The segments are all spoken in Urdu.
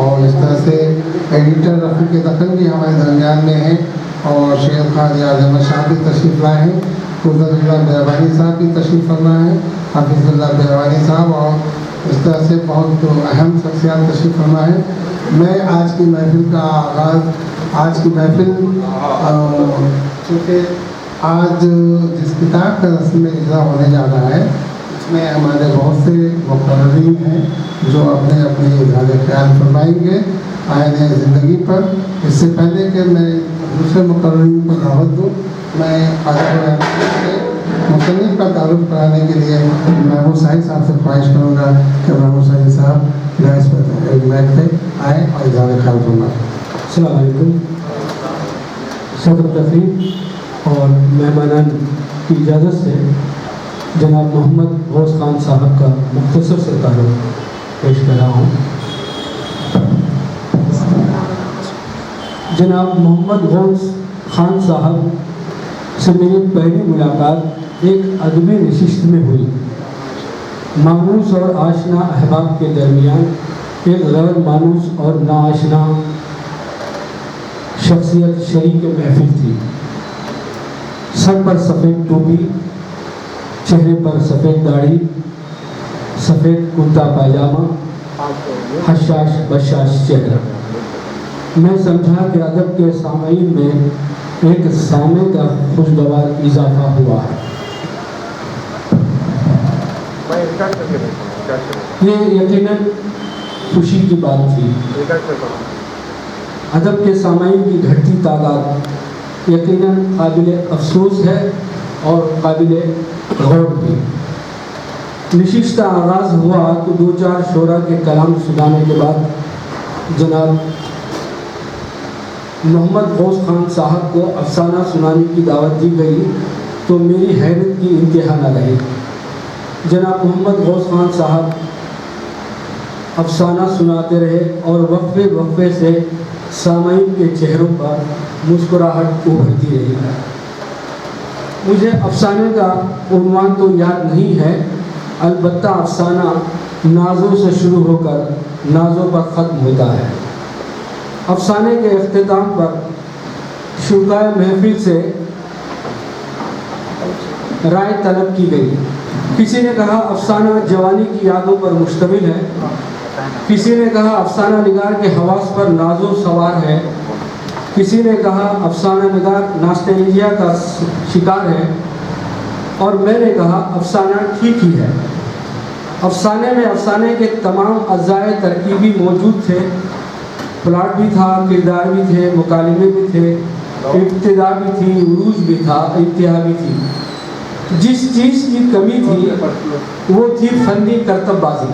اور اس طرح سے ایڈیٹر رفیق دکن بھی ہمارے درمیان میں ہیں اور شیخ قاضی اعظم شاہ بھی تشریف لائے ہیں، قدرت اللہ بیوانی صاحب بھی تشریف فرما ہے، حافظ اللہ بیوانی صاحب، اور اس طرح سے بہت اہم شخصیات تشریف فرما ہے۔ میں آج کی محفل کا آغاز، آج کی محفل چونکہ آج جس کتاب کا رسم اجرا ہونے جا رہا ہے اس میں ہمارے بہت سے مقررین ہیں جو اپنے اپنے اظہار خیال فرمائیں گے آئین زندگی پر۔ اس سے پہلے کہ میں دوسرے مقررین کو دعوت دوں، میں مصنف کا تعارف کرانے کے لیے محمود صاحب صاحب سے خواہش کروں گا کہ محمود صاحب صاحب ڈائس پر میک پہ آئیں اور اظہار خیال فرمائیں۔ السلام علیکم۔ صدر تقریب اور مہمانان کی اجازت سے جناب محمد غوث خان صاحب کا مختصر سے تعارف پیش کر رہا ہوں۔ جناب محمد غوث خان صاحب سے میری پہلی ملاقات ایک ادبی نشست میں ہوئی۔ مانوس اور آشنا احباب کے درمیان ایک غیر مانوس اور ناآشنا شخصیت شریک محفل تھی۔ سر پر سفید ٹوپی، چہرے پر سفید داڑھی، سفید کرتا پائجامہ، حشاش بشاش چہرہ۔ میں سمجھا کہ ادب کے سامعین میں ایک سامع کا خوشگوار اضافہ ہوا ہے۔ یہ یقیناً خوشی کی بات تھی۔ ادب کے سامعین کی گھٹتی تعداد یقیناً قابل افسوس ہے اور قابل غور بھی۔ نشست کا آغاز ہوا تو دو چار شعراء کے کلام سنانے کے بعد جناب محمد غوث خان صاحب کو افسانہ سنانے کی دعوت دی گئی تو میری حیرت کی انتہا نہ رہی۔ جناب محمد غوث خان صاحب افسانہ سناتے رہے اور وقفے وقفے سے سامعین کے چہروں پر مسکراہٹ ابھرتی رہی۔ مجھے افسانے کا عنوان تو یاد نہیں ہے، البتہ افسانہ نازوں سے شروع ہو کر نازوں پر ختم ہوتا ہے۔ افسانے کے اختتام پر شرکائے محفل سے رائے طلب کی گئی۔ کسی نے کہا افسانہ جوانی کی یادوں پر مشتمل ہے، کسی نے کہا افسانہ نگار کے حواس پر ناز و سوار ہے، کسی نے کہا افسانہ نگار ناسٹیلجیا کا شکار ہے، اور میں نے کہا افسانہ ٹھیک ہی ہے۔ افسانے میں افسانے کے تمام اجزائے ترکیبی موجود تھے، پلاٹ بھی تھا، کردار بھی تھے، مکالمے بھی تھے، ابتدا بھی تھی، عروج بھی تھا، انتہا بھی تھی۔ جس چیز کی کمی تھی وہ تھی فنی کرتب بازی،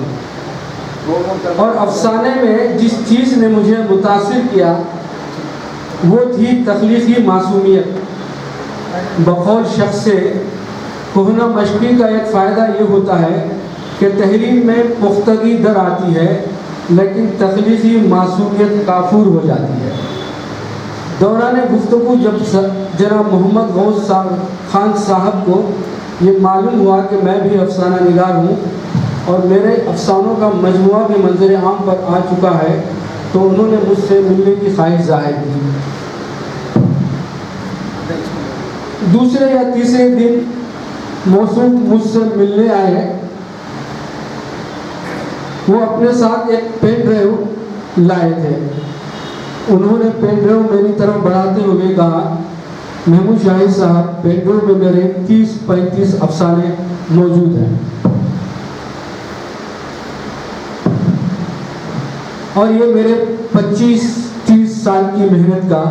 اور افسانے میں جس چیز نے مجھے متاثر کیا وہ تھی تخلیقی معصومیت۔ بقول شخص سے کہنا مشقی کا ایک فائدہ یہ ہوتا ہے کہ تحریر میں پختگی در آتی ہے لیکن تخلیقی معصومیت کافور ہو جاتی ہے۔ دوران گفتگو جب جناب محمد غوث خان صاحب کو یہ معلوم ہوا کہ میں بھی افسانہ نگار ہوں اور میرے افسانوں کا مجموعہ بھی منظر عام پر آ چکا ہے تو انہوں نے مجھ سے ملنے کی خواہش ظاہر کی۔ دوسرے یا تیسرے دن موصوف مجھ سے ملنے آئے۔ وہ اپنے ساتھ ایک پین ڈرائیو لائے تھے۔ انہوں نے پین ڈرائیو میری طرف بڑھاتے ہوئے کہا، محمود شاہد صاحب، پین ڈرائیو میں میرے 30-35 افسانے موجود ہیں اور یہ میرے 25-30 سال کی محنت کا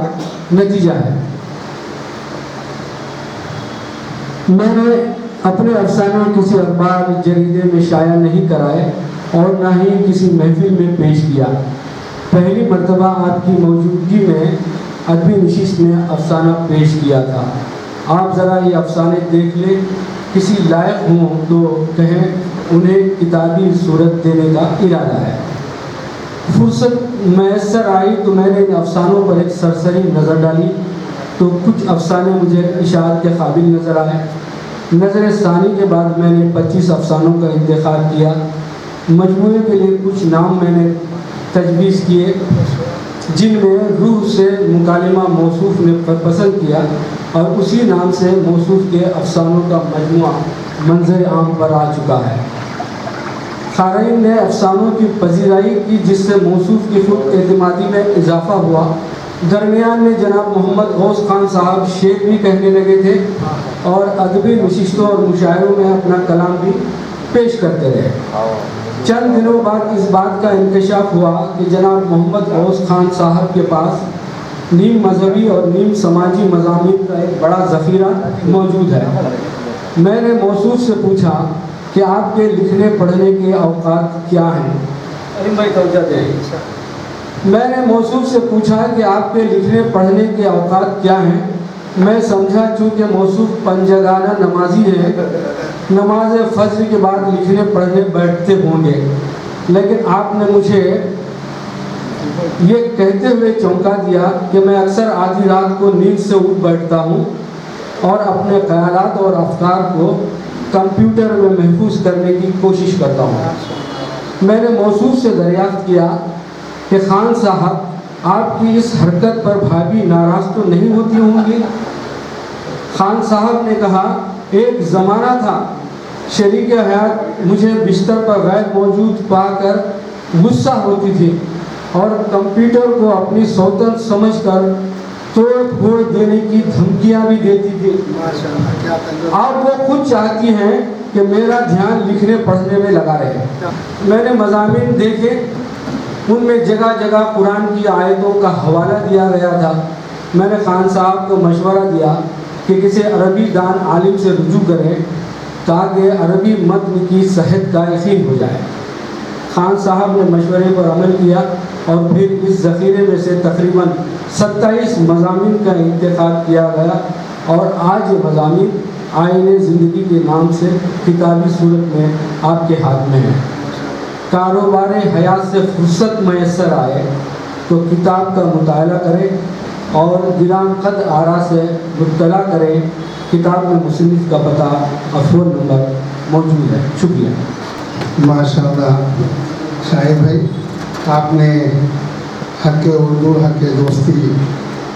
نتیجہ ہے۔ میں نے اپنے افسانے کسی اخبار جریدے میں شائع نہیں کرائے اور نہ ہی کسی محفل میں پیش کیا۔ پہلی مرتبہ آپ کی موجودگی میں ادبی نشست میں افسانہ پیش کیا تھا۔ آپ ذرا یہ افسانے دیکھ لیں، کسی لائق ہوں تو کہیں، انہیں کتابی صورت دینے کا ارادہ ہے۔ فرصت میسر آئی تو میں نے ان افسانوں پر ایک سرسری نظر ڈالی تو کچھ افسانے مجھے اشاعت کے قابل نظر آئے۔ نظر ثانی کے بعد میں نے 25 افسانوں کا انتخاب کیا۔ مجموعے کے لیے کچھ نام میں نے تجویز کیے جن میں روح سے مکالمہ موصوف نے پسند کیا اور اسی نام سے موصوف کے افسانوں کا مجموعہ منظر عام پر آ چکا ہے۔ قارئین نے افسانوں کی پذیرائی کی جس سے موصوف کی خود اعتمادی میں اضافہ ہوا۔ درمیان میں جناب محمد غوث خان صاحب شعر بھی کہنے لگے تھے اور ادبی نشستوں اور مشاعروں میں اپنا کلام بھی پیش کرتے رہے۔ چند دنوں بعد اس بات کا انکشاف ہوا کہ جناب محمد غوث خان صاحب کے پاس نیم مذہبی اور نیم سماجی مضامین کا ایک بڑا ذخیرہ موجود ہے۔ میں نے موصوف سے پوچھا کہ آپ کے لکھنے پڑھنے کے اوقات کیا ہیں؟ میں نے موصوف سے پوچھا کہ آپ کے لکھنے پڑھنے کے اوقات کیا ہیں؟ میں سمجھا چونکہ موصوف پنجگانہ نمازی ہے، نماز فجر کے بعد لکھنے پڑھنے بیٹھتے ہوں گے، لیکن آپ نے مجھے یہ کہتے ہوئے چونکا دیا کہ میں اکثر آدھی رات کو نیند سے اٹھ بیٹھتا ہوں اور اپنے خیالات اور افکار کو کمپیوٹر میں محفوظ کرنے کی کوشش کرتا ہوں۔ میں نے موصوف سے دریافت کیا کہ خان صاحب آپ کی اس حرکت پر بھابھی ناراض تو نہیں ہوتی ہوں گی؟ خان صاحب نے کہا ایک زمانہ تھا شریک حیات مجھے بستر پر غیر موجود پا کر غصہ ہوتی تھی اور کمپیوٹر کو اپنی سوتن سمجھ کر توڑ پھوڑ دینے کی دھمکیاں بھی دیتی تھی۔ اب وہ خود چاہتی ہیں کہ میرا دھیان لکھنے پڑھنے میں لگا رہے۔ میں نے مضامین دیکھے، ان میں جگہ جگہ قرآن کی آیتوں کا حوالہ دیا گیا تھا۔ میں نے خان صاحب کو مشورہ دیا کہ کسی عربی دان عالم سے رجوع کریں تاکہ عربی متن کی صحت کا یقین ہو جائے۔ خان صاحب نے مشورے پر عمل کیا اور پھر اس ذخیرے میں سے تقریباً 27 مضامین کا انتخاب کیا گیا اور آج یہ مضامین آئین زندگی کے نام سے کتابی صورت میں آپ کے ہاتھ میں ہیں۔ کاروبار حیات سے فرصت میسر آئے تو کتاب کا مطالعہ کریں اور گران قد آرا سے مطلع کریں۔ کتاب میں مصنف کا پتہ اور فون نمبر موجود ہے۔ شکریہ۔ ماشاءاللہ شاہد بھائی، آپ نے حق اردو، حق دوستی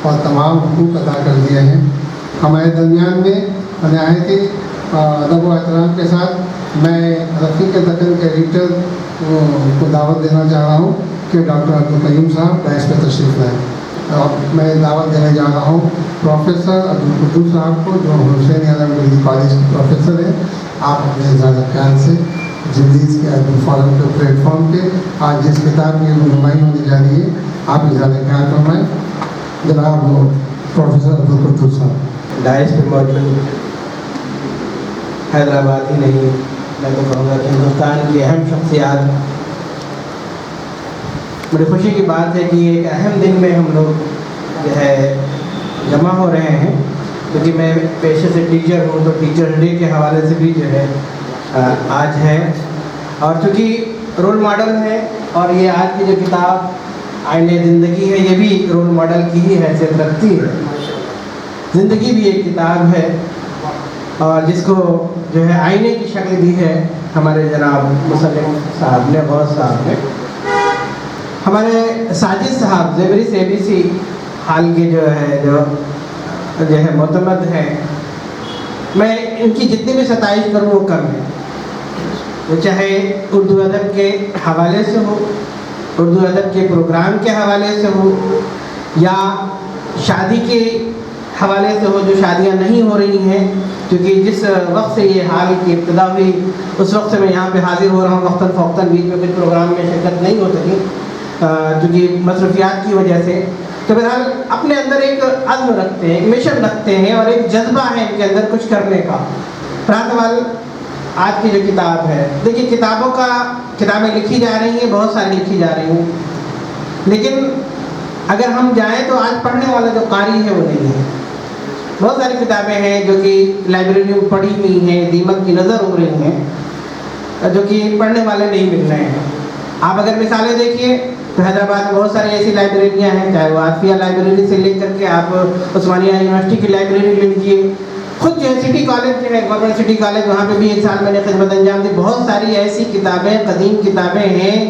اور تمام حقوق ادا کر دیے ہیں۔ ہمارے درمیان میں نہایت ہی ادب و احترام کے ساتھ میں رفیق دکن کے ایڈیٹر کو دعوت دینا چاہ رہا ہوں کہ ڈاکٹر عبدالقیوم صاحب ڈائس پہ تشریف لائیں۔ اور میں دعوت دینے جا رہا ہوں پروفیسر عبدالقدوس صاحب کو، جو حسین عالم ڈگری کالج کے پروفیسر ہیں۔ آپ اپنے زیادہ خیال سے جدید کے ادبی فورم کے پلیٹ فارم پہ آج جس کتاب کی رونمائی ہونے جا رہی ہے آپ زیادہ خیال فرمائیں۔ جناب پروفیسر عبدالقدوس صاحب۔ ڈائس پہ موجود حیدرآباد ہی نہیں، میں تو کہوں گا کہ ہندوستان کی اہم شخصیات، بڑی خوشی کی بات ہے کہ ایک اہم دن میں ہم لوگ جو ہے جمع ہو رہے ہیں، کیونکہ میں پیشے سے ٹیچر ہوں تو ٹیچر ڈے کے حوالے سے بھی جو ہے آج ہے، اور چونکہ رول ماڈل ہے اور یہ آج کی جو کتاب آئین زندگی ہے یہ بھی رول ماڈل کی ہی حیثیت رکھتی ہے۔ زندگی بھی ایک کتاب ہے اور جس کو جو ہے آئینے کی شکل دی ہے ہمارے جناب مصنف صاحب نے، غوث صاحب نے۔ ہمارے ساجد صاحب زیوری سے بھی سی حال کے جو ہے معتمد ہیں، میں ان کی جتنی بھی ستائش کروں وہ کم ہے، وہ چاہے اردو ادب کے حوالے سے ہو، اردو ادب کے پروگرام کے حوالے سے ہو، یا شادی کے حوالے سے ہو جو شادیاں نہیں ہو رہی ہیں، کیونکہ جس وقت سے یہ حال کی ابتدا ہوئی اس وقت سے میں یہاں پہ حاضر ہو رہا ہوں، وقتاً فوقتاً بیچ میں کچھ پروگرام میں شرکت نہیں ہو سکی کیونکہ مصروفیات کی وجہ سے، تو بہرحال اپنے اندر ایک عزم رکھتے ہیں، ایک مشن رکھتے ہیں اور ایک جذبہ ہے ان کے اندر کچھ کرنے کا۔ فرحان آج کی جو کتاب ہے، دیکھیے کتابیں لکھی جا رہی ہیں، بہت ساری لکھی جا رہی ہیں، لیکن اگر ہم جائیں تو آج پڑھنے والا جو قاری ہے وہ نہیں ہے۔ بہت ساری کتابیں ہیں جو کہ لائبریریوں میں پڑھی ہوئی ہیں، دیمک کی نظر ہو رہی ہیں، جو کہ پڑھنے والے نہیں مل رہے ہیں۔ آپ اگر مثالیں دیکھیے تو حیدرآباد میں بہت ساری ایسی لائبریریاں ہیں، چاہے وہ عاطفیہ لائبریری سے لے کر کے آپ عثمانیہ یونیورسٹی کی لائبریری لے لیجیے، خود جو ہے سٹی کالج جو ہے گورنمنٹ سٹی کالج، وہاں پہ بھی ایک سال میں نے خدمت انجام دی۔ بہت ساری ایسی کتابیں، قدیم کتابیں ہیں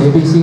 ABC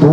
2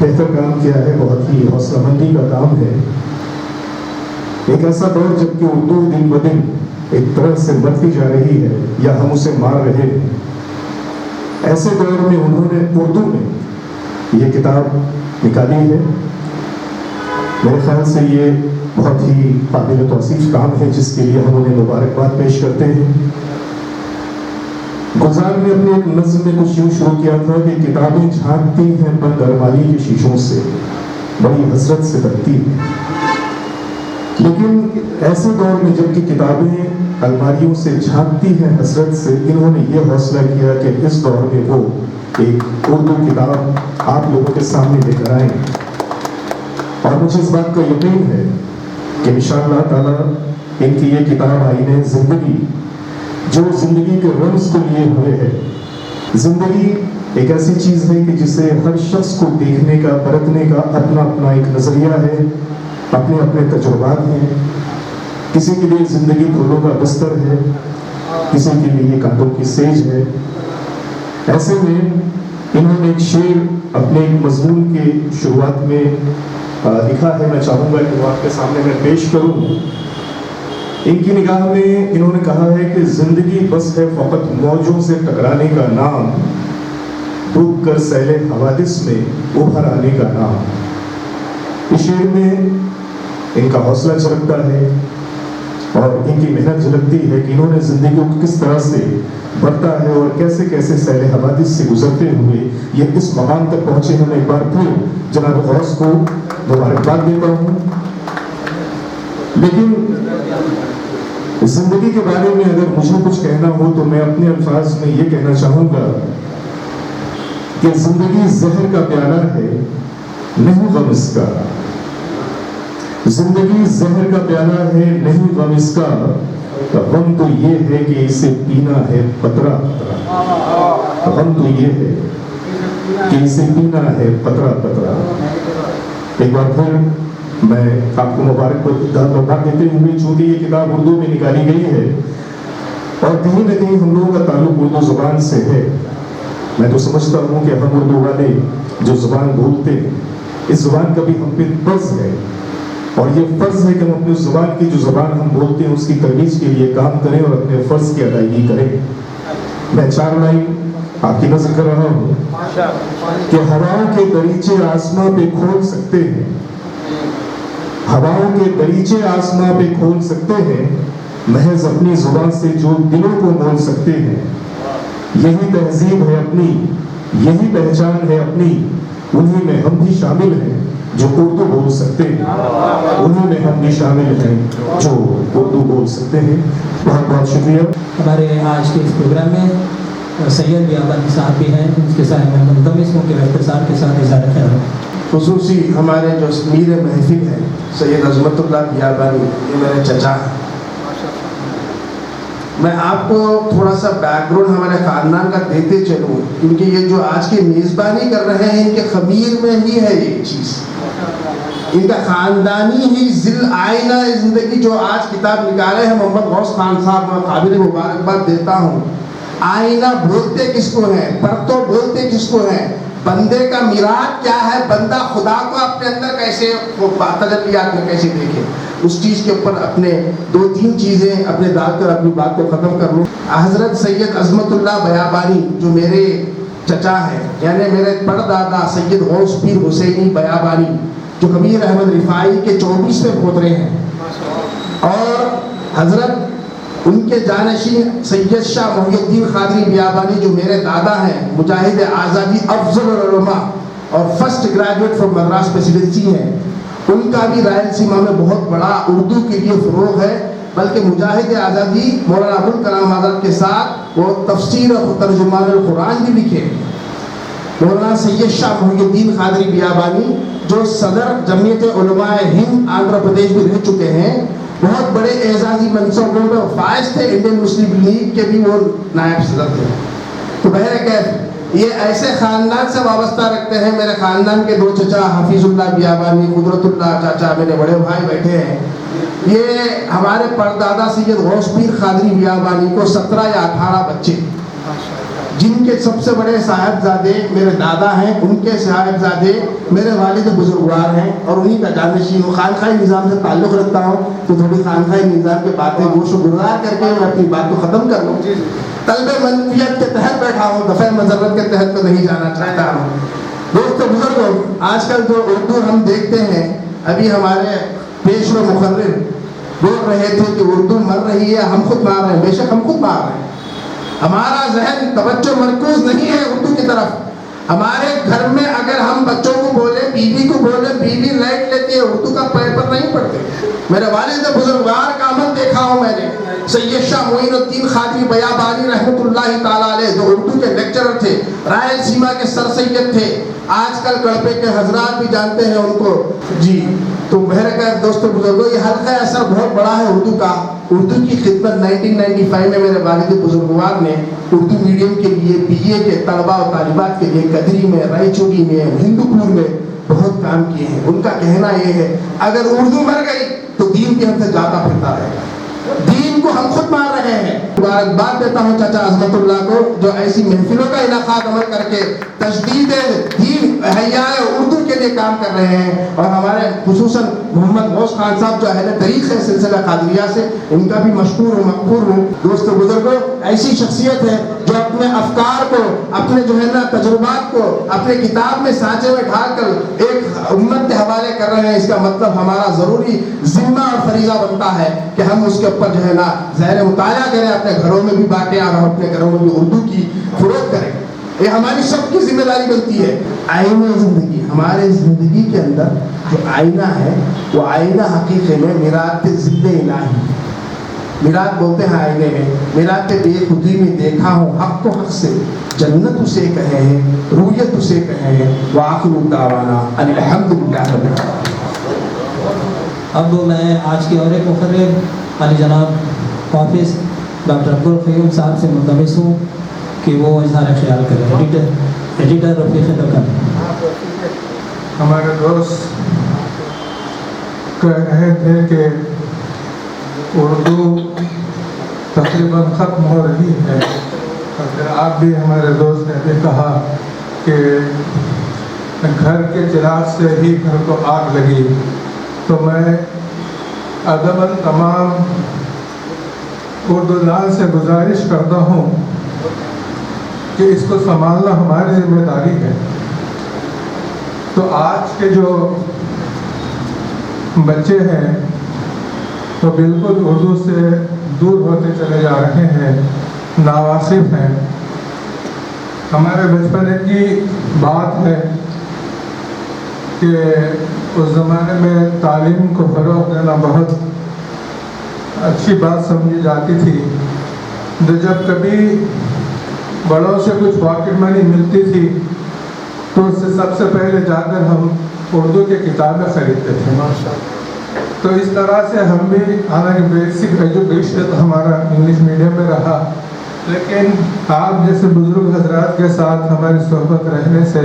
بہتر کام کیا ہے، بہت ہی حوصلہ مندی کا کام ہے۔ ایک ایسا دور جب کہ اردو دن بدن ایک طرح سے مرتی جا رہی ہے یا ہم اسے مار رہے ہیں، ایسے دور میں انہوں نے اردو میں یہ کتاب نکالی ہے۔ میرے خیال سے یہ بہت ہی قابل توصیف کام ہے، جس کے لیے ہم انہیں مبارکباد پیش کرتے ہیں۔ گلزار نے اپنے ایک نظم میں کچھ یوں شروع کیا تھا کہ کتابیں جھانکتی ہیں بند ارمانی کے شیشوں سے، بڑی حسرت سے تکتی ہیں۔ لیکن ایسے دور میں جب کہ کتابیں الماریوں سے جھانکتی ہیں حسرت سے، انہوں نے یہ حوصلہ کیا کہ اس دور میں وہ ایک اردو کتاب آپ لوگوں کے سامنے لے کر آئیں، اور مجھے اس بات کا یقین ہے کہ انشاءاللہ تعالیٰ ان کی یہ کتاب آئینہ زندگی، جو زندگی کے رمز کو لیے ہوئے ہے۔ زندگی ایک ایسی چیز ہے کہ جسے ہر شخص کو دیکھنے کا، پرکھنے کا اپنا اپنا ایک نظریہ ہے، اپنے اپنے تجربات ہیں۔ کسی کے لیے زندگی پھولوں کا بستر ہے، کسی کے لیے کانٹوں کی سیج ہے۔ ایسے میں انہوں نے ایک شعر اپنے ایک مضمون کے شروعات میں لکھا ہے، میں چاہوں گا کہ وہ آپ کے سامنے میں پیش کروں۔ ان کی نگاہ میں انہوں نے کہا ہے کہ زندگی بس ہے فقط موجوں سے ٹکرانے کا نام، ڈوب کر سیل حوادث میں ابھر آنے کا نام۔ اس شعر میں ان کا حوصلہ جھلکتا ہے اور ان کی محنت جھلکتی ہے کہ انہوں نے زندگی کو کس طرح سے بڑھتا ہے اور کیسے کیسے سیل حوادث سے گزرتے ہوئے یہ اس مقام تک پہنچے ہیں۔ میں ایک بار پھر جناب غوث کو مبارکباد دیتا ہوں۔ لیکن زندگی کے بارے میں اگر مجھے کچھ کہنا ہو تو میں اپنے الفاظ میں یہ کہنا چاہوں گا کہ زندگی زہر کا پیالہ ہے، نہیں غم اس کا۔ زندگی زہر کا پیالہ ہے، نہیں غم اس کا، غم تو یہ ہے کہ اسے پینا ہے قطرہ قطرہ۔ غم تو یہ ہے کہ اسے پینا ہے قطرہ قطرہ۔ ایک بار پھر میں آپ کو مبارکباد دیتے ہوئے، چونکہ یہ کتاب اردو میں نکالی گئی ہے اور کہیں نہ کہیں ہم لوگوں کا تعلق اردو زبان سے ہے، میں تو سمجھتا ہوں کہ ہم اردو والے جو زبان بولتے ہیں، اس زبان کا بھی ہم پہ فرض ہے، اور یہ فرض ہے کہ ہم اپنی زبان کی جو زبان ہم بولتے ہیں اس کی ترویج کے لیے کام کریں اور اپنے فرض کی ادائیگی کریں۔ میں 4 لائن آپ کی نظر کر رہا ہوں کہ ہواؤں کے دریچے آسماں پہ کھول سکتے ہیں، ہواؤں کے دریچے آسماں پہ کھول سکتے ہیں، محض اپنی زبان سے جو دلوں کو مول سکتے ہیں۔ یہی تہذیب ہے اپنی، یہی پہچان ہے اپنی، انہی میں ہم بھی شامل ہیں جو اردو بول سکتے ہیں، انہی میں ہم بھی شامل ہیں جو اردو بول سکتے ہیں۔ بہت بہت شکریہ۔ ہمارے آج کے اس پروگرام میں سید بیابانی صاحب بھی ہیں، اس کے ساتھ میں ملتمس ہوں کہ اختصار کے ساتھ اظہار خیال۔ خصوصی ہمارے جو میر محفل ہیں سید عظمت اللہ بیابانی، یہ میرے چچا ہیں۔ میں آپ کو تھوڑا سا بیک گراؤنڈ ہمارے خاندان کا دیتے چلوں، کیونکہ یہ جو آج کی میزبانی کر رہے ہیں ان کے خمیر میں ہی ہے یہ چیز، ان کا خاندانی ہی ذل آئینہ زندگی جو آج کتاب نکالے ہیں محمد غوث خان صاحب، میں قابل مبارکباد دیتا ہوں۔ آئینہ بولتے کس کو ہیں، پرتو بولتے کس کو ہیں، بندے کا میراث کیا ہے، بندہ خدا کو اپنے اندر کیسے تجلیات میں کیسے دیکھے، اس چیز کے اوپر اپنے 2-3 چیزیں اپنے ڈال کر اپنی بات کو ختم کر لوں۔ حضرت سید عظمت اللہ بیابانی جو میرے چچا ہیں، یعنی میرے پردادا سید غوث پیر حسینی بیابانی جو امیر احمد رفاعی کے 24ویں پوترے ہیں، اور حضرت ان کے جانشین سید شاہ محی الدین قادری بیابانی جو میرے دادا ہیں، مجاہد آزادی افضل العلماء اور first graduate from Madras presidency ہیں، ان کا بھی رائلسیما میں بہت بڑا اردو کے لیے فروغ ہے، بلکہ مجاہد آزادی مولانا ابوالکلام آزاد کے ساتھ وہ تفسیر اور ترجمان القرآن بھی لکھے۔ مولانا سید شاہ محی الدین قادری بیابانی جو صدر جمعیت علماء ہند آندھرا پردیش میں رہ چکے ہیں، بہت بڑے اعزازی منصبوں میں فائز تھے، انڈین مسلم لیگ کے بھی وہ نائب صدر تھے۔ تو بہرکیف یہ ایسے خاندان سے وابستہ رکھتے ہیں۔ میرے خاندان کے 2 چچا حفیظ اللہ بیابانی، قدرت اللہ چاچا، میرے بڑے بھائی بیٹھے ہیں۔ یہ ہمارے پردادا سید غوث پیر قادری بیابانی کو 17 یا 18 بچے، جن کے سب سے بڑے صاحبزادے میرے دادا ہیں، ان کے صاحبزادے میرے والد بزرگوار ہیں اور انہی کا جانشین ہوں. خانقاہی نظام سے تعلق رکھتا ہوں تو تھوڑی خانقاہی نظام کی باتیں گوش و گزار کر کے میں اپنی بات کو ختم کر لوں. طلب منفیت کے تحت بیٹھا ہوں، دفع مذرت کے تحت تو نہیں جانا چاہتا ہوں. دوستو بزرگوں، آج کل جو اردو ہم دیکھتے ہیں، ابھی ہمارے پیشوا مقرر بول رہے تھے کہ اردو مر رہی ہے، ہم خود مار رہے ہیں. بے شک ہم خود مار رہے ہیں. ہمارا ذہن توجہ مرکوز نہیں ہے اردو کی طرف. ہمارے گھر میں اگر ہم بچوں کو بولے، بیوی کو بولے، بیوی لائٹ لیتی ہے، اردو کا پیپر نہیں پڑھتے. میرے والد بزرگوار کا عمل دیکھا ہوں میں نے. سید شاہ معین الدین خادری بیابانی رحمۃ اللہ تعالیٰ علیہ جو اردو کے لیکچرر تھے، رائل سیما کے سر سید تھے، آج کل کڑپے کے حضرات بھی جانتے ہیں ان کو. جی تو بہرکیف دوستو بزرگوں، یہ حلقہ اثر بہت بڑا ہے اردو کا. اردو کی خدمت 1995 میں میرے والد بزرگوار نے اردو میڈیم کے لیے BA کے طلباء و طالبات کے لیے کدری میں، رائچوڑی میں، ہندوپور میں بہت کام کیے ہیں. ان کا کہنا یہ ہے اگر اردو مر گئی تو دین کے ہم سے جاتا پھرتا رہے گا. دین کو ہم خود مار رہے ہیں. مبارکباد دیتا ہوں چاچا عظمت اللہ کو جو ایسی محفلوں کا انعقاد عمل کر کے تجدید دین احیاء اردو کے لیے کام کر رہے ہیں. اور ہمارے خصوصاً محمد غوث خان صاحب جو اہل طریق ہے سلسلہ قادریہ سے، ان کا بھی مشکور و مقبول ہوں. دوستو بزرگوں، ایسی شخصیت ہے جو اپنے افکار کو، اپنے جو ہے نا تجربات کو اپنے کتاب میں سانچے میں ڈھال کر ایک امت کے حوالے کر رہے ہیں. اس کا مطلب ہمارا ضروری ذمہ اور فریضہ بنتا ہے کہ ہم اس کے اوپر جو ہے نا ذہن مطالعہ کریں، اپنے گھروں میں بھی بانٹیں اور ہم اپنے گھروں میں بھی اردو کی فروغ کریں. یہ ہماری سب کی ذمہ داری بنتی ہے. آئینہ زندگی، ہمارے زندگی کے اندر جو آئینہ ہے وہ آئینہ حقیقت میں میراث ضد الہی. میراث بولتے ہیں آئینے میں، میراث بے خودی میں دیکھا ہوں حق کو حق سے، جنت اسے کہے ہیں، رویت اسے کہے ہیں، وآخر دعوانا ان الحمدللہ رب العالمین. اب میں آج کے اور ایک مقرر علی جناب حافظ ڈاکٹر عبدالقیوم صاحب سے ملتمس ہوں کہ وہ اظہار خیال کریں. ایڈیٹر رفیق دکن. ہمارے دوست کہہ رہے تھے کہ اردو تقریباً ختم ہو رہی ہے، اور پھر آپ بھی ہمارے دوست نے بھی کہا کہ گھر کے چراغ سے ہی گھر کو آگ لگی. تو میں ادباً تمام اردو دان سے گزارش کرتا ہوں کہ اس کو سنبھالنا ہماری ذمہ داری ہے. تو آج کے جو بچے ہیں تو بالکل اردو سے دور ہوتے چلے جا رہے ہیں، ناواقف ہیں. ہمارے بچپنے کی بات ہے کہ اس زمانے میں تعلیم کو فروغ دینا بہت اچھی بات سمجھی جاتی تھی. جب کبھی بڑوں سے کچھ پاکٹ منی ملتی تھی تو اس سے سب سے پہلے جا کر ہم اردو کی کتابیں خریدتے تھے. تو اس طرح سے ہم بھی، حالانکہ بیسک ایجوکیشن ہمارا انگلش میڈیم میں رہا، لیکن آپ جیسے بزرگ حضرات کے ساتھ ہماری صحبت رہنے سے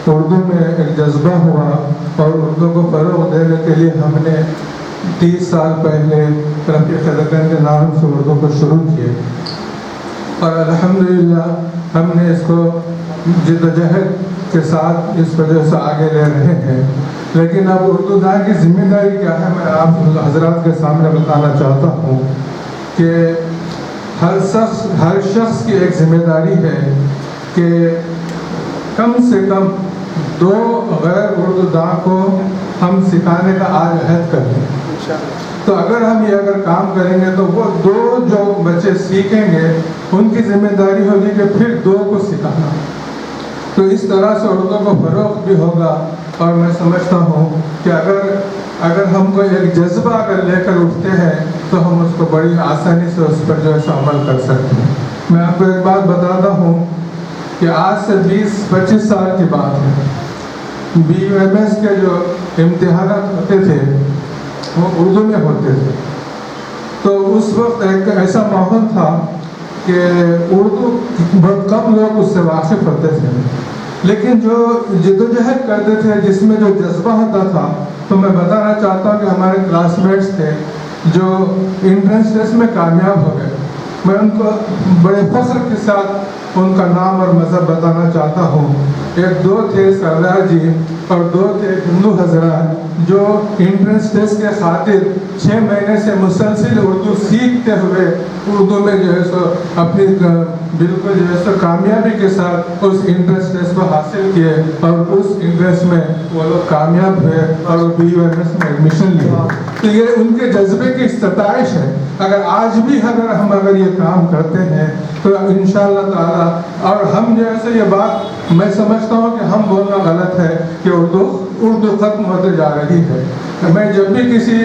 اردو میں ایک جذبہ ہوا اور اردو کو فروغ دینے کے لیے ہم نے 30 سال پہلے رفیق دکن کے نام سے اردو کو شروع کیے. اور الحمدللہ ہم نے اس کو جدوجہد کے ساتھ اس وجہ سے آگے لے رہے ہیں. لیکن اب اردو دان کی ذمہ داری کیا ہے، میں آپ حضرات کے سامنے بتانا چاہتا ہوں کہ ہر شخص کی ایک ذمہ داری ہے کہ کم سے کم 2 غیر اردو دان کو ہم سکھانے کا آج عہد کریں. تو اگر ہم یہ کام کریں گے تو وہ 2 جو بچے سیکھیں گے ان کی ذمہ داری ہوگی کہ پھر 2 کو سکھانا. تو اس طرح سے اردو کو فروغ بھی ہوگا. اور میں سمجھتا ہوں کہ اگر ہم کو ایک جذبہ اگر لے کر اٹھتے ہیں تو ہم اس کو بڑی آسانی سے اس پر جو ہے عمل کر سکتے ہیں. میں آپ کو ایک بات بتاتا ہوں کہ آج سے 20-25 سال کی بات ہے. BUMS کے جو امتحانات ہوتے تھے وہ اردو میں ہوتے تھے. تو اس وقت ایک ایسا ماحول تھا کہ اردو بہت کم لوگ اس سے واقف ہوتے تھے، لیکن جو جدوجہد کرتے تھے جس میں جو جذبہ ہوتا تھا. تو میں بتانا چاہتا ہوں کہ ہمارے کلاس میٹس تھے جو انٹرنس ٹیسٹ میں کامیاب ہو گئے. میں ان کو بڑے فخر کے ساتھ ان کا نام اور مذہب بتانا چاہتا ہوں. ایک دو تھے سردار جی اور دو تھے ہندو حضرات جو انٹرنس ٹیسٹ کے خاطر 6 مہینے سے مسلسل اردو سیکھتے ہوئے اردو میں جو ہے سو اپنی بالکل جو ہے سو کامیابی کے ساتھ اس انٹرنس ٹیسٹ کو حاصل کیے اور اس انٹرنس میں وہ لوگ کامیاب ہوئے اور BUMS میں ایڈمیشن لیے. تو یہ ان کے جذبے کی ستائش ہے. اگر آج بھی ہم یہ کام کرتے ہیں تو انشاءاللہ تعالی اور ہم جو ہے یہ بات میں سمجھتا ہوں کہ ہم بولنا غلط ہے کہ اردو ختم ہوتے جا رہی ہے. میں جب بھی کسی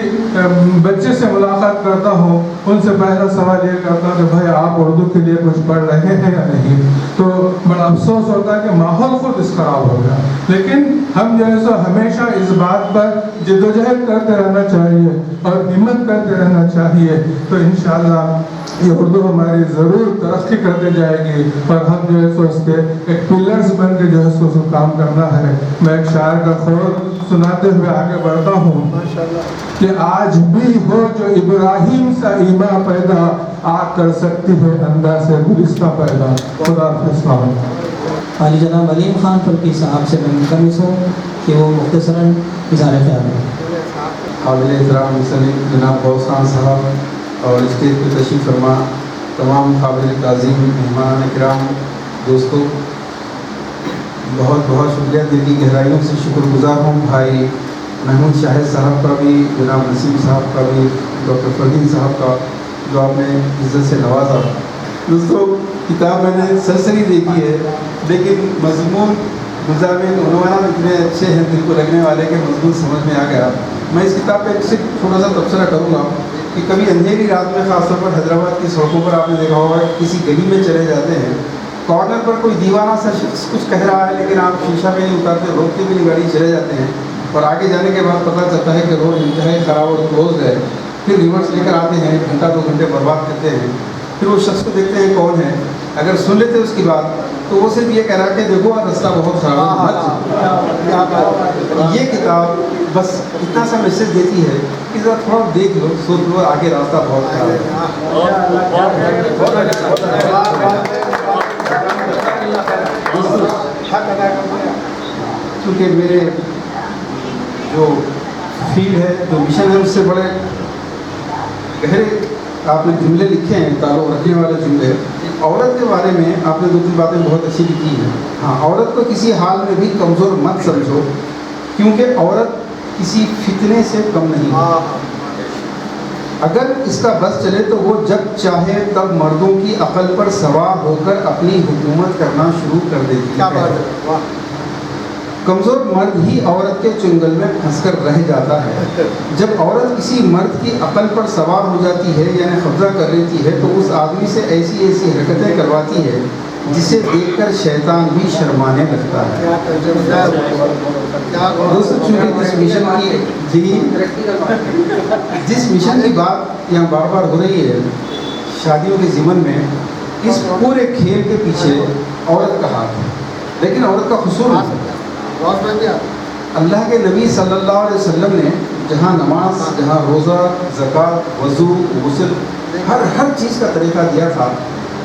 بچے سے ملاقات کرتا ہوں ان سے پہلا سوال یہ کرتا ہوں کہ بھائی آپ اردو کے لیے کچھ پڑھ رہے ہیں یا نہیں. تو بڑا افسوس ہوتا ہے کہ ماحول خود اس خراب ہو گیا. لیکن ہم جو ہے سو ہمیشہ اس بات پر جدوجہد کرتے رہنا چاہیے اور ہمت کرتے رہنا چاہیے. تو انشاءاللہ یہ اردو ہماری ضرور ترقی کرتے جائے گی اور ہم جو ہے سو اس کے ایک پلرز بن کے جو ہے سو کام کرنا ہے. میں ایک شاعر کا قول سناتے ہوئے آگے بڑھتا ہوں کہ آج بھی ہو جو ابراہیم سا ایما پیدا آگ کر سکتی ہے انداز سے گلستہ پیدا. خدا حافظ. عالی جناب علیم خان فلکی صاحب سے میں ملتمس ہوں کہ وہ مختصراً اظہار خیال ہے. قابل احترام مصنف جناب غوث خان صاحب اور اسٹیج پہ تشریف فرما تمام قابل تعظیم مہمان کرام دوستوں، بہت بہت شکریہ. دل کی گہرائیوں سے شکر گزار ہوں بھائی محمود شاہد صاحب کا بھی، جناب نسیم صاحب کا بھی، ڈاکٹر فردین صاحب کا جو آپ نے عزت سے نوازا. دوستوں کتاب میں نے سرسری دیکھی ہے لیکن مضمون مضامین عنوانات اتنے اچھے ہیں دل کو لگنے والے کہ مضمون سمجھ میں آ گیا. میں اس کتاب پہ صرف تھوڑا سا تبصرہ کروں گا کہ کبھی اندھیری رات میں خاص طور پر حیدرآباد کی سڑکوں پر آپ نے دیکھا ہوگا کہ کسی گلی میں چلے جاتے ہیں، کارنر پر کوئی دیوانہ سا شخص کچھ کہہ رہا ہے لیکن آپ شیشہ میں نہیں اتارتے، روکتے بھی نہیں، گاڑی چلے جاتے ہیں اور آگے جانے کے بعد پتہ چلتا ہے کہ روڈ انتہائی خراب اور کلوز ہے. پھر ریورس لے کر آتے ہیں، گھنٹہ 2 گھنٹے برباد کرتے ہیں. پھر اس شخص کو دیکھتے ہیں کون ہے، اگر سن لیتے اس کی بات تو وہ صرف یہ کہہ رہا کہ دیکھو راستہ بہت خراب ہے. یہ کتاب بس اتنا سا میسج دیتی ہے کہ ذرا تھوڑا دیکھ لو، سوچ لو، آگے راستہ بہت خراب ہے. کیونکہ میرے جو فیلڈ ہے، جو مشن ہے، اس سے بڑے گہرے آپ نے جملے لکھے ہیں، تعلق رکھنے والے جملے. عورت کے بارے میں آپ نے 2-3 باتیں بہت اچھی لکھی ہیں. ہاں، عورت کو کسی حال میں بھی کمزور مت سمجھو کیونکہ عورت کسی فتنے سے کم نہیں. اگر اس کا بس چلے تو وہ جب چاہے تب مردوں کی عقل پر سوار ہو کر اپنی حکومت کرنا شروع کر دیتی ہے. کمزور مرد ہی عورت کے چنگل میں پھنس کر رہ جاتا ہے. جب عورت کسی مرد کی عقل پر سوار ہو جاتی ہے یعنی قبضہ کر لیتی ہے تو اس آدمی سے ایسی ایسی حرکتیں کرواتی ہے جسے دیکھ کر شیطان بھی شرمانے لگتا ہے. دوستوں چونکہ جس مشن کی بات یہاں بار بار ہو رہی ہے شادیوں کے ضمن میں، اس پورے کھیل کے پیچھے عورت کا ہاتھ ہے. لیکن عورت کا قصور نہیں. اللہ کے نبی صلی اللہ علیہ وسلم نے جہاں نماز، جہاں روزہ، زکوٰۃ، وضو، غسل، ہر چیز کا طریقہ دیا تھا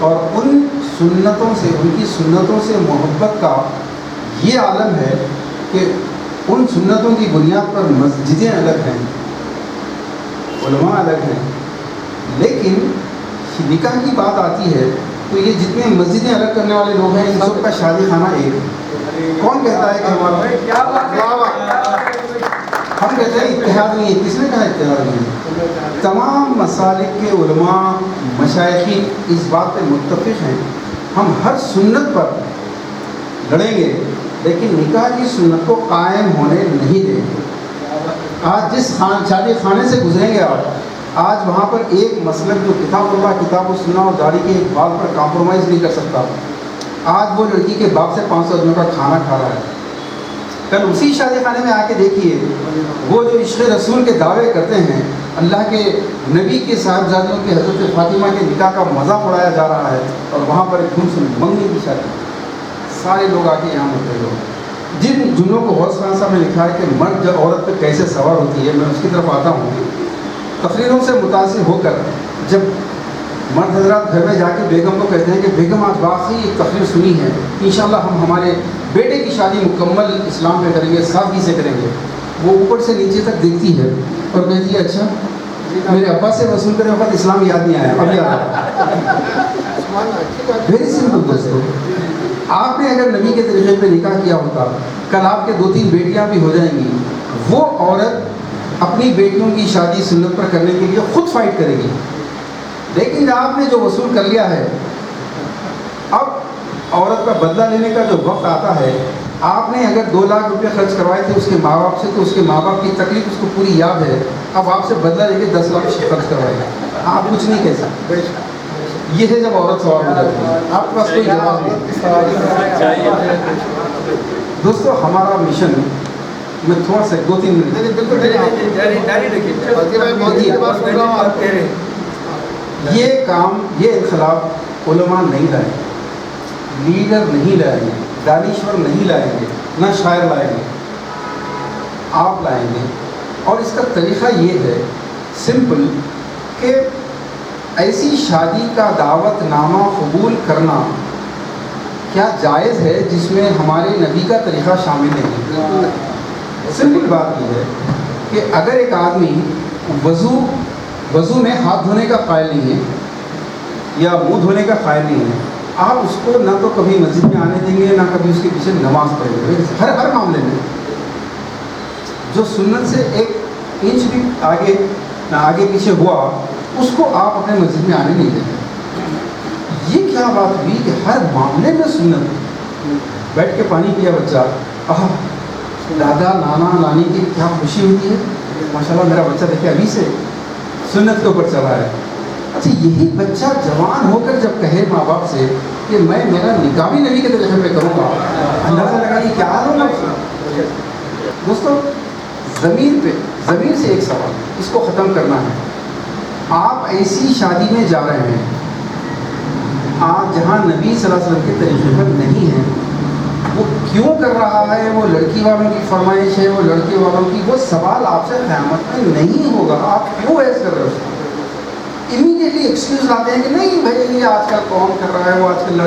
اور ان سنتوں سے، ان کی سنتوں سے محبت کا یہ عالم ہے کہ ان سنتوں کی بنیاد پر مسجدیں الگ ہیں، علماء الگ ہیں. لیکن نکاح کی بات آتی ہے تو یہ جتنے مسجدیں الگ کرنے والے لوگ ہیں ان سب کا شادی خانہ ایک ہے. کون کہتا ہے کہ ہمارا، ہم کہتے ہیں اتحاد نہیں ہے. کس نے کہا اتحاد نہیں ہے؟ تمام مسالک کے علماء، مشائخین اس بات پہ متفق ہیں ہم ہر سنت پر لڑیں گے لیکن نکاح کی سنت کو قائم ہونے نہیں دیں گے. آج جس شادی خانے سے گزریں گے آج وہاں پر ایک مسلک جو کتاب اللہ، کتاب و سنت اور داڑھی کے ایک بات پر کمپرومائز نہیں کر سکتا، آج وہ لڑکی کے باپ سے 500 آدمیوں کا کھانا کھا رہا ہے. کل اسی شادی خانے میں آ کے دیکھیے وہ جو عشق رسول کے دعوے کرتے ہیں، اللہ کے نبی کے صاحبزادوں کے حضرت فاطمہ کے نکاح کا مذاق اڑایا جا رہا ہے اور وہاں پر ایک گمسن منگنی کی شادی. سارے لوگ آ کے یہاں ہوتے لوگ جن جملوں کو غوث خان صاحب نے لکھا ہے کہ مرد جب عورت پہ کیسے سوار ہوتی ہے، میں اس کی طرف آتا ہوں. تقریروں سے متاثر ہو کر جب مرد حضرات گھر میں جا کے بیگم کو کہتے ہیں کہ بیگم آج واقعی ایک تقریر سنی ہے، انشاءاللہ ہم ہمارے بیٹے کی شادی مکمل اسلام پہ کریں گے، سادگی سے کریں گے. وہ اوپر سے نیچے تک دیکھتی ہے اور کہتی ہے اچھا میرے ابا سے وصول کرے وقت اسلام یاد نہیں آیا، اب یاد آیا. ویری سمپل دوستو، آپ نے اگر نبی کے طریقے پہ نکاح کیا ہوتا، کل آپ کے 2-3 بیٹیاں بھی ہو جائیں گی، وہ عورت اپنی بیٹیوں کی شادی سنت پر کرنے کے لیے خود فائٹ کرے گی. لیکن آپ نے جو وصول کر لیا ہے، اب عورت کا بدلہ لینے کا جو وقت آتا ہے، آپ نے اگر 2 لاکھ روپے خرچ کروائے تھے اس کے ماں باپ سے، تو اس کے ماں باپ کی تکلیف اس کو پوری یاد ہے. اب آپ سے بدلہ لے کے 10 لاکھ خرچ کروائے گا، آپ کچھ نہیں کہہ سکتے. یہ ہے جب عورت سوال ہو جاتی ہے، آپ کے پاس کوئی جواب نہیں. دوستو ہمارا مشن، میں تھوڑا سا 2-3 منٹ یہ کام، یہ انقلاب علماء نہیں لائیں گے، لیڈر نہیں لائیں گے، دانشور نہیں لائیں گے، نہ شاعر لائیں گے، آپ لائیں گے. اور اس کا طریقہ یہ ہے سمپل کہ ایسی شادی کا دعوت نامہ قبول کرنا کیا جائز ہے جس میں ہمارے نبی کا طریقہ شامل نہیں ہے. سمپل بات یہ ہے کہ اگر ایک آدمی وضو میں ہاتھ دھونے کا قائل نہیں ہے یا منہ دھونے کا قائل نہیں ہے، آپ اس کو نہ تو کبھی مسجد میں آنے دیں گے، نہ کبھی اس کے پیچھے نماز پڑھیں گے. ہر معاملے میں جو سنت سے 1 انچ بھی آگے پیچھے ہوا، اس کو آپ اپنے مسجد میں آنے نہیں دیں گے. یہ کیا بات ہوئی کہ ہر معاملے میں سنت. بیٹھ کے پانی پیا بچہ، دادا نانا نانی کی کیا خوشی ہوتی ہے، ماشاءاللہ میرا بچہ دیکھے ابھی سے سنت کے اوپر چلا ہے. اچھا یہی بچہ جوان ہو کر جب کہے ماں باپ سے کہ میں میرا نکاح بھی نبی کے طریقے پہ کروں گا، اندازہ لگائیے کیا حال ہوگا. دوستو زمین سے ایک سوال، اس کو ختم کرنا ہے. آپ ایسی شادی میں جا رہے ہیں آپ جہاں نبی صلی اللہ علیہ وسلم کے طریقے پر نہیں ہیں. وہ کیوں کر رہا ہے؟ وہ لڑکی والوں کی فرمائش ہے، وہ لڑکے والوں کی. وہ سوال آپ سے قیامت میں نہیں ہوگا، آپ کیوں ایسے کر رہے ہو؟ امیڈیٹلی ایکسکیوز لاتے ہیں کہ نہیں بھائی یہ آج کل کون کر رہا ہے، وہ آج کل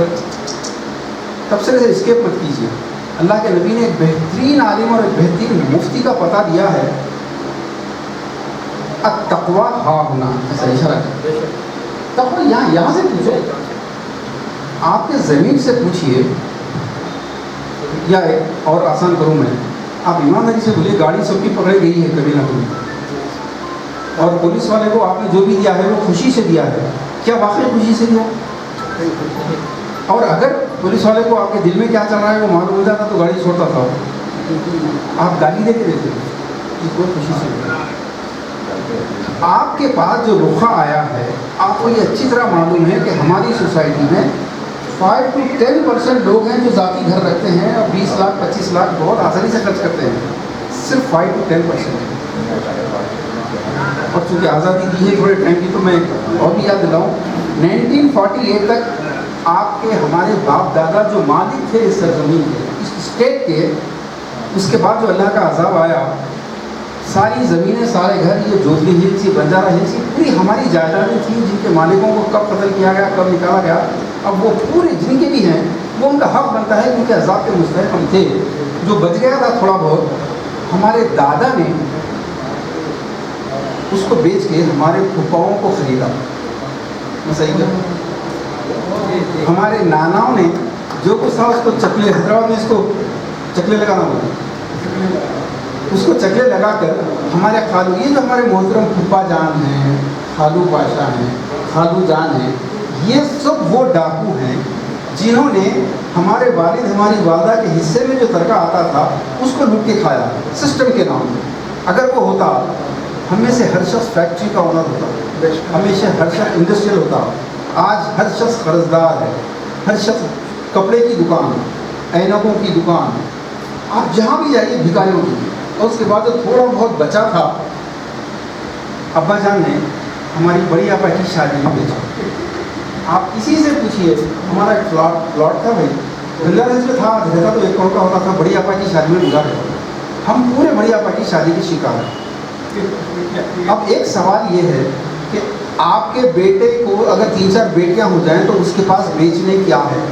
تبصرے سے اسکیپ مت کیجیے. اللہ کے نبی نے ایک بہترین عالم اور ایک بہترین مفتی کا پتہ دیا ہے، التقویٰ ہاں ہونا، ایسا اشارہ ہے. تقویٰ یہاں سے پوچھو، آپ کے ضمیر سے پوچھیے. یا ایک اور آسان کروں میں، آپ ایمانداری سے بولیے گاڑی سب کی پکڑے گئی ہے کبھی نہ کبھی، اور پولیس والے کو آپ نے جو بھی دیا ہے وہ خوشی سے دیا ہے، کیا واقعی خوشی سے دیا؟ اور اگر پولیس والے کو آپ کے دل میں کیا چل رہا ہے وہ معلوم ہو جاتا تو گاڑی چھوڑتا تھا. آپ گالی دے کے دیتے کوئی خوشی سے دیا. آپ کے پاس جو رخا آیا ہے، آپ کو یہ اچھی طرح معلوم ہے کہ ہماری سوسائٹی میں 5 to 10% لوگ ہیں جو ذاتی گھر رکھتے ہیں اور 20 لاکھ 25 لاکھ بہت آسانی سے خرچ کرتے ہیں. صرف 5 to 10%. اور چونکہ آزادی دی ہے تھوڑے ٹائم کی تو میں اور بھی یاد دلاؤں، 1948 تک آپ کے ہمارے باپ دادا جو مالک تھے اس سرزمین کے، اس اسٹیٹ کے، اس کے بعد جو اللہ کا عذاب آیا، ساری زمینیں سارے گھر یہ جوتلی ہلز تھی، بنجارا ہلز تھی، پوری ہماری جائیدادیں تھیں جن کے مالکوں کو کب قتل کیا گیا کب نکالا گیا. اب وہ پورے جن کے بھی ہیں وہ ان کا حق بنتا ہے کیونکہ عذاب کے مستحق ہم تھے. جو بچ گیا تھا تھوڑا بہت، ہمارے دادا نے اس کو بیچ کے ہمارے پھپھاؤں کو خریدا. میں صحیح کہوں؟ ہمارے ناناؤں نے جو کچھ تھا اس کو چکلے، حیدرآباد میں اس کو چکلے لگانا ہوتا، اس کو چکلے لگا کر ہمارے خالو، یہ جو ہمارے محترم پھپھا جان ہیں، خالو پاشا ہیں، خالو جان ہیں، یہ سب وہ ڈاکو ہیں جنہوں نے ہمارے والد ہماری والدہ کے حصے میں جو ترکہ آتا تھا اس کو لوٹ کے کھایا سسٹم کے نام پہ. اگر وہ ہوتا، ہم میں سے ہر شخص فیکٹری کا اونر ہوتا، ہمیشہ ہر شخص انڈسٹریل ہوتا. آج ہر شخص قرض دار ہے، ہر شخص کپڑے کی دکان، اینکوں کی دکان، آپ جہاں بھی جائیے بھکاریوں کی. اور اس کے بعد جو تھوڑا بہت بچا تھا، ابا جان نے ہماری بڑی آپا کی شادی میں بیچا. آپ کسی سے پوچھیے، ہمارا ایک پلاٹ تھا بھائی، گنگا رنج میں تھا، رہتا تو 1 کروڑ کا ہوتا تھا، بڑی آپا کی شادی میں گزار رہے. ہم پورے بڑی آپا کی شادی کے شکار ہیں. اب ایک سوال یہ ہے کہ آپ کے بیٹے کو اگر 3-4 بیٹیاں ہو جائیں تو اس کے پاس بیچنے کیا ہے؟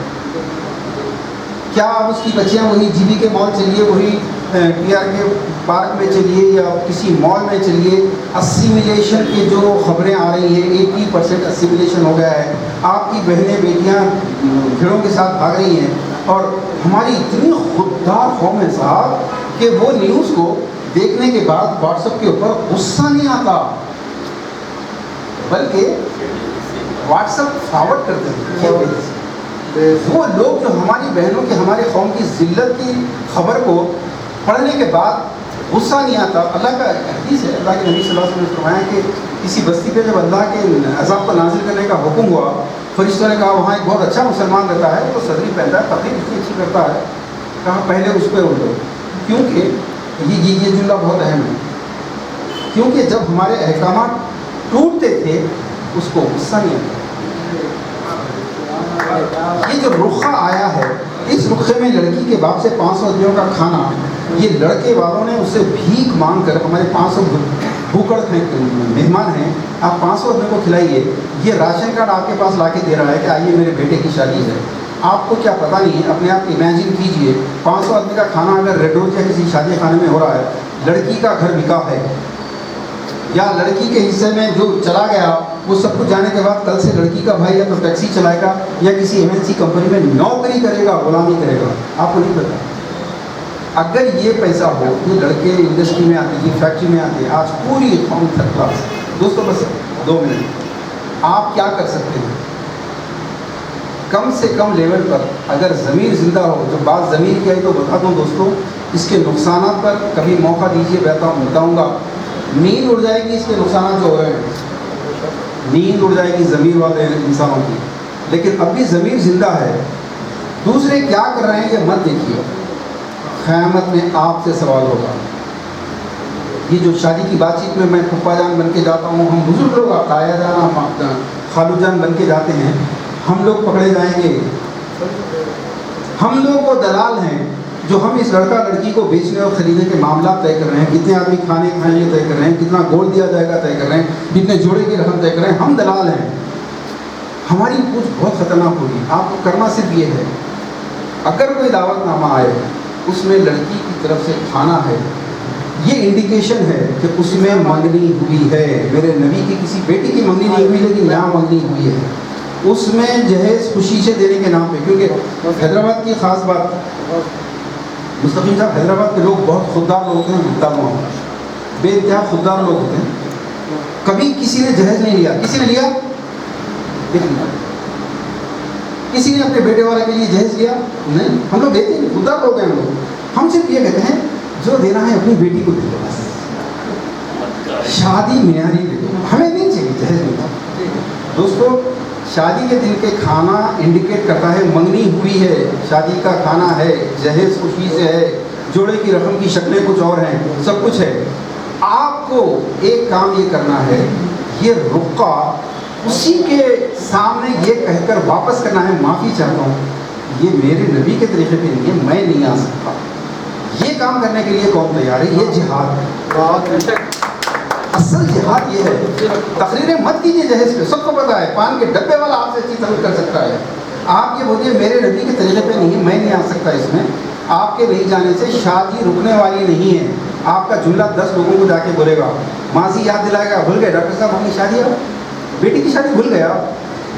کیا اس کی بچیاں وہی جی بی کے مال چلیے، وہی ٹی آر کے پارک میں چلیے یا کسی مال میں چلیے، اسیمیلیشن کی جو خبریں آ رہی ہیں 80% اسیمیلیشن ہو گیا ہے. آپ کی بہنیں بیٹیاں بھیڑوں کے ساتھ بھاگ رہی ہیں، اور ہماری اتنی خوددار قوم ہے صاحب کہ وہ نیوز کو دیکھنے کے بعد واٹس ایپ کے اوپر غصہ نہیں آتا، بلکہ واٹس ایپ فارورڈ کرتے ہیں. وہ لوگ جو ہماری بہنوں کی، ہمارے قوم کی ذلت کی خبر کو پڑھنے کے بعد غصہ نہیں آتا. اللہ کا حدیث ہے، اللہ کے نبی صلی اللہ علیہ وسلم نے فرمایا کہ کسی بستی پہ جب اللہ کے عذاب کو نازل کرنے کا حکم ہوا، فرشتوں نے کہا وہاں ایک بہت اچھا مسلمان رہتا ہے، وہ صدری پہنتا ہے، تقریر اتنی اچھی کرتا ہے. کہا پہلے اس پہ اٹھو، کیونکہ یہ جملہ بہت اہم ہے، کیونکہ جب ہمارے احکامات ٹوٹتے تھے اس کو غصہ نہیں آتا. یہ جو رخہ آیا ہے، اس رخے میں لڑکی کے باپ سے 500 روپیوں کا کھانا، یہ لڑکے والوں نے اس سے بھیک مانگ کر، ہمارے 500 بھوکڑ مہمان ہیں، آپ 500 روپے کو کھلائیے. یہ راشن کارڈ آپ کے پاس لا کے دے رہا ہے کہ آئیے میرے بیٹے کی شادی ہے. آپ کو کیا پتہ نہیں ہے، اپنے آپ امیجن کیجئے 500 آدمی کا کھانا اگر ریڈ روز یا کسی شادی خانے میں ہو رہا ہے، لڑکی کا گھر بکا ہے، یا لڑکی کے حصے میں جو چلا گیا وہ سب کچھ جانے کے بعد کل سے لڑکی کا بھائی یا تو ٹیکسی چلائے گا یا کسی MNC کمپنی میں نوکری کرے گا، غلامی کرے گا. آپ کو نہیں پتا. اگر یہ پیسہ ہو، یہ لڑکے انڈسٹری میں آتے ہیں، فیکٹری میں آتے ہیں، آج پوری قوم تھرڈ کلاس. دوستوں بس 2 منٹ، آپ کیا کر سکتے ہیں؟ کم سے کم لیول پر اگر ضمیر زندہ ہو، جو بات ضمیر کی آئی تو بتا دوں دوستوں، اس کے نقصانات پر کبھی موقع دیجیے، بتاؤں گا. نیند اڑ جائے گی اس کے نقصانات جو ہو رہے ہیں، نیند اڑ جائے گی ضمیر والے انسانوں کی، لیکن اب بھی ضمیر زندہ ہے. دوسرے کیا کر رہے ہیں یہ مت دیکھیے، قیامت میں آپ سے سوال ہوگا. یہ جو شادی کی بات چیت میں پھپھا جان بن کے جاتا ہوں، ہم بزرگ لوگ تایا جان، خالو جان بن کے جاتے ہیں، ہم لوگ پکڑے جائیں گے. ہم لوگ وہ دلال ہیں جو ہم اس لڑکا لڑکی کو بیچنے اور خریدنے کے معاملات طے کر رہے ہیں، کتنے آدمی کھانے کھائیں گے طے کر رہے ہیں، کتنا گولڈ دیا جائے گا طے کر رہے ہیں، کتنے جوڑے کی رقم طے کر رہے ہیں. ہم دلال ہیں. ہماری پوچھ بہت خطرناک ہوگی. آپ کو کرنا صرف یہ ہے، اگر کوئی دعوت نامہ آئے اس میں لڑکی کی طرف سے کھانا ہے، یہ انڈیکیشن ہے کہ اس میں منگنی ہوئی ہے. میرے نبی کی کسی بیٹی کی منگنی نہیں ہوئی، لیکن یہاں منگنی ہوئی ہے. اس میں جہیز خوشی سے دینے کے نام پہ، کیونکہ حیدرآباد کی خاص بات، مستقیم صاحب، حیدرآباد کے لوگ بہت خوددار لوگ ہوتے ہیں، محترم بے انتہا خوددار لوگ ہوتے ہیں. کبھی کسی نے جہیز نہیں لیا. کسی نے لیا؟ کسی نے اپنے بیٹے والے کے لیے جہیز لیا؟ نہیں. ہم لوگ دیتے ہیں، خوددار لوگ ہیں ہم لوگ. ہم صرف یہ کہتے ہیں جو دینا ہے اپنی بیٹی کو دے دو، بس. شادی معیاری دے دو، ہمیں نہیں چاہیے جہیز نہیں. دوستو، شادی کے دن کے کھانا انڈیکیٹ کرتا ہے منگنی ہوئی ہے، شادی کا کھانا ہے، جہیز خوشی سے ہے، جوڑے کی رقم کی شکلیں کچھ اور ہیں، سب کچھ ہے. آپ کو ایک کام یہ کرنا ہے، یہ رقہ اسی کے سامنے یہ کہہ کر واپس کرنا ہے، معافی چاہتا ہوں، یہ میرے نبی کے طریقے پہ نہیں ہے، میں نہیں آ سکتا. یہ کام کرنے کے لیے کون تیار ہے؟ یہ جہاد ہے. اصل جہاد یہ ہے. تقریریں مت کیجیے جہیز پہ، سب کو پتا ہے پان کے ڈبے والا آپ سے اچھی طرح کر سکتا ہے. آپ یہ بولیے میرے نبی کے طریقے پہ نہیں ہے، میں نہیں آ سکتا. اس میں آپ کے نہیں جانے سے شادی رکنے والی نہیں ہے. آپ کا جملہ 10 لوگوں کو جا کے بولے گا، ماضی یاد دلائے گا، بھول گئے ڈاکٹر صاحب ہماری شادی ہے، بیٹی کی شادی بھول گیا.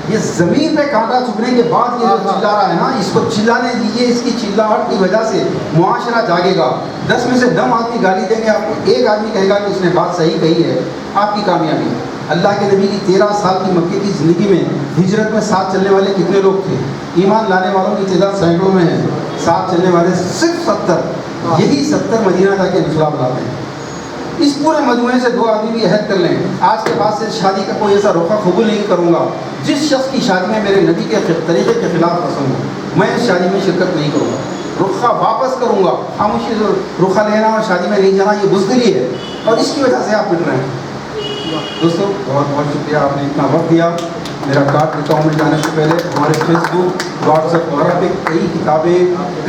یہ زمین پہ کانٹا چبھنے کے بعد یہ جو چلا رہا ہے نا، اس کو چلانے دیجیے. اس کی چلاہٹ کی وجہ سے معاشرہ جاگے گا. 10 میں سے 9 آدمی گالی دیں گے آپ کو، ایک آدمی کہے گا کہ اس نے بات صحیح کہی ہے. آپ کی کامیابی. اللہ کے نبی کی 13 سال کی مکے کی زندگی میں ہجرت میں ساتھ چلنے والے کتنے لوگ تھے؟ ایمان لانے والوں کی تعداد سینکڑوں میں ہے، ساتھ چلنے والے صرف 70. یہی 70 مدینہ جا کے انقلاب لاتے ہیں. اس پورے مجموعے سے 2 آدمی بھی عہد کر لیں، آج کے بعد سے شادی کا کوئی ایسا رخہ قبول نہیں کروں گا جس شخص کی شادی میں میرے نبی کے طریقے کے خلاف پسند ہو. میں اس شادی میں شرکت نہیں کروں گا، رخہ واپس کروں گا. خاموشی سے رخہ لینا اور شادی میں نہیں جانا یہ بزدلی ہے، اور اس کی وجہ سے آپ مٹ رہے ہیں. دوستو بہت بہت شکریہ، آپ نے اتنا وقت دیا. میرا کارڈ دیتا ہوں میں جانے سے پہلے. ہمارے فیس بک، واٹس ایپ وغیرہ پہ کئی کتابیں،